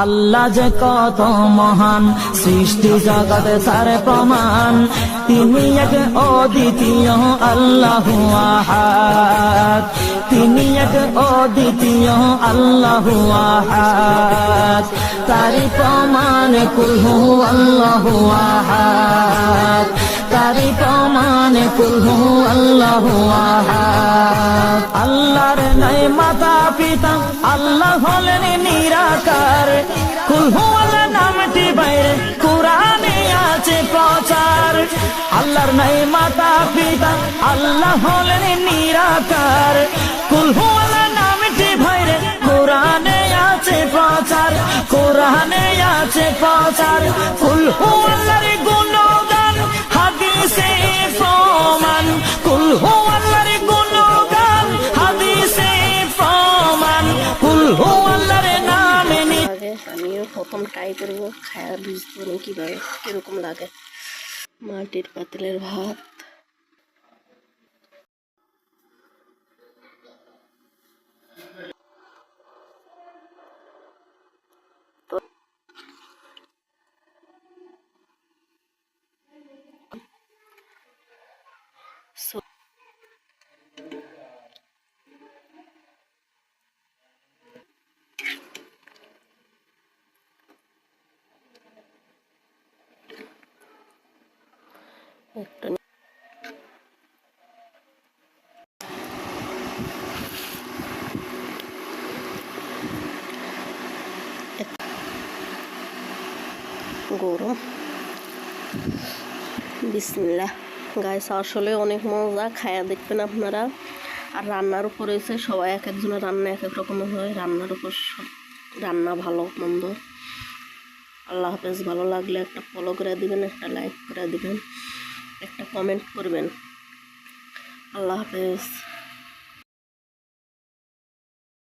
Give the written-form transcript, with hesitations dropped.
আল্লাহ যে কত মহান, সৃষ্টি জগতে তার প্রমাণ। তিনি এক অদ্বিতীয় আল্লাহু আহাদ, তিনি এক অদ্বিতীয় আল্লাহু আহাদ। তারি প্রমাণ কুল হু আল্লাহু আহাদ, তারি প্রমাণ কুল হু আল্লাহু আহাদ। আল্লাহর নাই মাতা পিতা, আল্লাহ হলেন নিরাকার। কুল হু আল্লাহ নামটি বাইরে কুরআনে আছে প্রচার। আল্লাহর নাই মাতা পিতা, আল্লাহ হলেন নিরাকার। কুল হু আল্লাহ নামটি বাইরে কুরআনে আছে প্রচার, কুরআনে আছে প্রচার। কুল হু আল্লাহর গুণগান হাদিসে প্রমাণ, কুল হু আল্লাহর গুণগান হাদিসে প্রমাণ। কুল হু আল্লাহর নামে আমিও প্রথম ট্রাই করবো, খায়া বুঝবো কিভাবে কিরকম লাগে। মাটির পাতিলের ভাত, একটা গরম। বিসমিল্লাহ গাইস, আসলে অনেক মজা, খায়া দেখবেন আপনারা। আর রান্নার উপর হয়েছে, সবাই এক একজনের রান্না এক এক রকমের হয়। রান্নার উপর রান্না ভালো মন্দ। আল্লাহ হাফেজ। ভালো লাগলে একটা ফলো করে দিবেন, একটা লাইক করে দিবেন, একটা কমেন্ট করবেন। আল্লাহ হাফেজ।